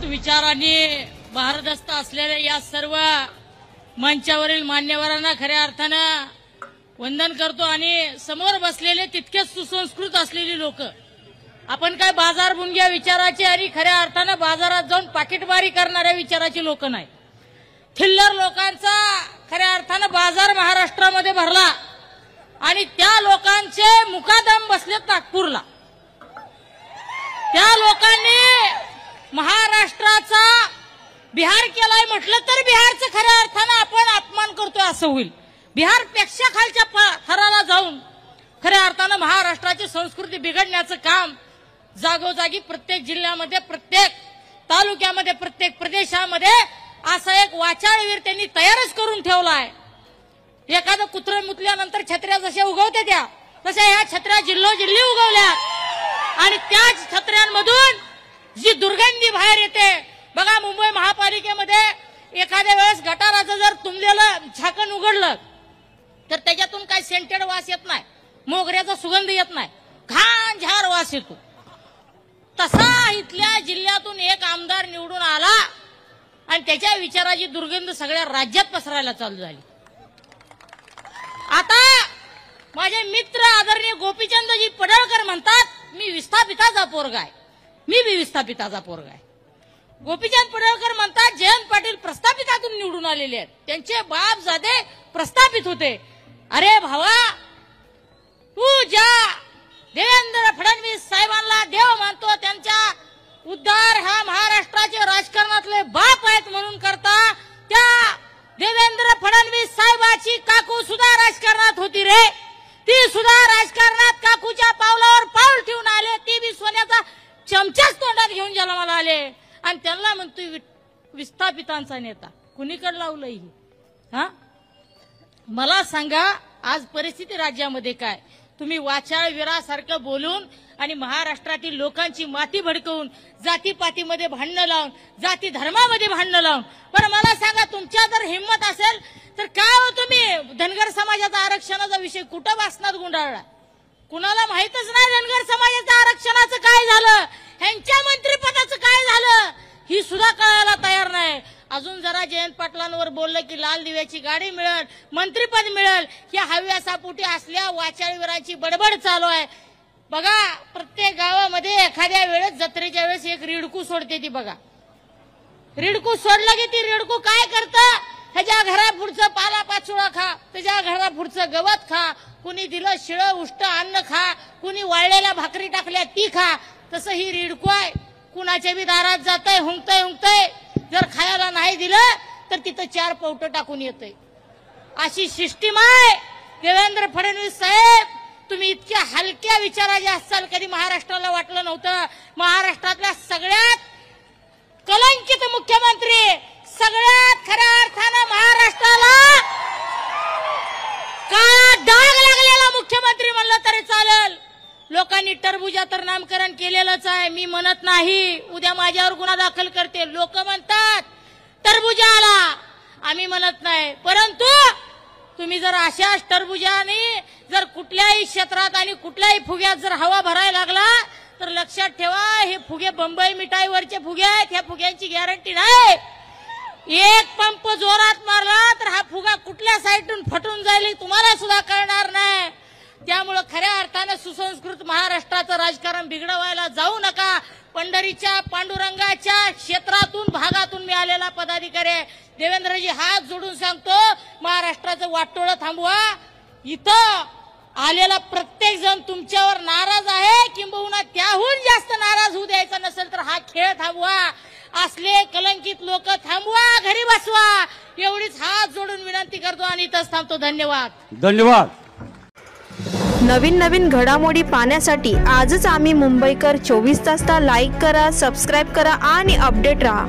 सुसंस्कृत विचारांनी भारदस्त असलेल्या या सर्व मंचावरील मान्यवरांना खऱ्या अर्थानं वंदन करतो आणि समोर बसलेले तितकेच सुसंस्कृत असलेली लोक, आपण काय बाजार बुंग्या विचाराचे आणि खऱ्या अर्थानं बाजारात जाऊन पाकिटमारी करणाऱ्या विचाराची लोक नाही. थिल्लर लोकांचा खऱ्या अर्थानं बाजार महाराष्ट्रामध्ये भरला आणि त्या लोकांचे मुकादम बसलेत नागपूरला. त्या लोकांनी महाराष्ट्राचा बिहार केलाय म्हटलं तर बिहारचं खऱ्या अर्थानं आपण अपमान करतोय असं होईल. बिहारपेक्षा खालच्या थराला जाऊन खऱ्या अर्थानं महाराष्ट्राची संस्कृती बिघडण्याचं काम जागोजागी प्रत्येक जिल्ह्यामध्ये, प्रत्येक तालुक्यामध्ये, प्रत्येक प्रदेशामध्ये असा एक वाचाळवीर त्यांनी तयारच करून ठेवला आहे. एखादं कुत्रं मुतल्यानंतर छत्र्या जशा उगवते त्या तशा ह्या छत्र्या जिल्होजिल्ही उगवल्या आणि त्याच छत्र्यांमधून जी दुर्गंधी बाहेर येते बघा. मुंबई महापालिकेमध्ये एखाद्या वेळेस गटाराचं जर तुंबलेलं झाकण उघडलं तर त्याच्यातून काही सेंटेड वास येत नाही, मोगऱ्याचा सुगंध येत नाही, घाण झार वास येतो. तसा इथल्या जिल्ह्यातून एक आमदार निवडून आला आणि त्याच्या विचाराची दुर्गंध सगळ्या राज्यात पसरायला चालू झाली. आता माझे मित्र आदरणीय गोपीचंदजी पडळकर म्हणतात मी विस्थापिताचा पोरगा आहे, मी बी विस्थापिताचा पोरगा आहे. गोपीचंद पडळकर म्हणतात जयंत पाटील प्रस्थापितातून निवडून आलेले आहेत, त्यांचे बाप जादे प्रस्थापित होते. अरे भावा, तू ज्या देवेंद्र फडणवीस साहेबांना देव मानतो, त्यांच्या उद्धार हा महाराष्ट्राचे राजकारणातले बाप आहेत म्हणून करता, त्या देवेंद्र फडणवीस साहेबाची काकू सुद्धा राजकारणात होती रे. ती सुद्धा राजकारणात काकूच्या पावलावर पाऊल ठेवून आले. ती बी सोन्याचा चमचाच तोंडात घेऊन जन्माला आले आणि त्यांना म्हणतोय विस्थापितांचा नेता. कुणीकडे लावलं ही? हा, मला सांगा आज परिस्थिती राज्यामध्ये काय? तुम्ही वाचाळवीरासारखं बोलून आणि महाराष्ट्रातील लोकांची माती भडकवून जातीपातीमध्ये भांडणं लावून, जाती धर्मामध्ये भांडणं लावून. बरं मला सांगा, तुमच्या जर हिंमत असेल तर काय हो तुम्ही धनगर समाजाचा आरक्षणाचा विषय कुठं वासनात गुंडाळला? कुणाला माहितच नाही धनगर समाजाच्या आरक्षणाचं काय झालं, ह्यांच्या मंत्रिपदाचं काय झालं ही सुद्धा कळायला तयार नाही. अजून जरा जयंत पाटलांवर बोललं की लाल दिव्याची गाडी मिळेल, मंत्रिपद मिळेल, या हव्यासापोटी असल्या वाचाळवीराची बडबड चालू आहे. बघा प्रत्येक गावामध्ये एखाद्या वेळेस जत्रेच्या वेळेस एक रिडकू सोडते ती. बघा रिडकू सोडलं की ती रिडकू काय करतं, ह्याच्या घरापुढचं पाला पाचोळा खा, त्याच्या घरापुढचं गवत खा, कुणी दिलं शिळं उष्ट अन्न खा, कुणी वाळलेल्या भाकरी टाकल्या ती खा. तसं ही रिडकू आहे, कुणाच्या बी दारात जातंय, हुंकतय हुंकतय, जर खायला नाही दिलं तर तिथं 4 पावटं टाकून येतंय. अशी सिस्टीम आहे. देवेंद्र फडणवीस साहेब, तुम्ही इतक्या हलक्या विचाराचे असाल कधी महाराष्ट्राला वाटलं नव्हतं. महाराष्ट्रातल्या सगळ्यात कलंकित मुख्यमंत्री, सगळ्यात खऱ्या अर्थानं महाराष्ट्राला काळा डाग लागलेला मुख्यमंत्री म्हणलं तरी चालेल. लोकांनी टरबुजा तर नामकरण केलेलंच आहे, मी म्हणत नाही. उद्या माझ्यावर गुन्हा दाखल करते. लोक म्हणतात टरबुजा आला, आम्ही म्हणत नाही. परंतु तुम्ही जर अशाच टरबुजाने जर कुठल्याही क्षेत्रात आणि कुठल्याही फुग्यात जर हवा भरायला लागला तर लक्षात ठेवा, हे फुगे बंबई मिठाईवरचे फुगे आहेत. ह्या फुग्यांची गॅरंटी नाही. एक पंप जोरात मारला तर हा फुगा कुठल्या साईडून फटून जाईल तुम्हाला सुद्धा कळणार नाही. त्यामुळे खऱ्या अर्थाने सुसंस्कृत महाराष्ट्राचं राजकारण बिघडवायला जाऊ नका. पंढरीच्या पांडुरंगाच्या क्षेत्रातून भागातून मी आलेला पदाधिकारी देवेंद्रजी हात जोडून सांगतो, महाराष्ट्राचं वाटोळं थांबवा. इथं आलेला प्रत्येक जण तुमच्यावर नाराज आहे, किंबहुना त्याहून जास्त नाराज होऊ द्यायचा नसेल तर हा खेळ थांबवा. असले कलंकित लोक थांबवा, घरी बसवा, एवढीच हात जोडून विनंती करतो आणि इथंच थांबतो. धन्यवाद. धन्यवाद. नवीन घडामोडी पाहण्यासाठी आजच आम्ही मुंबईकर 24 तासला लाईक करा, सबस्क्राईब करा आणि अपडेट रहा.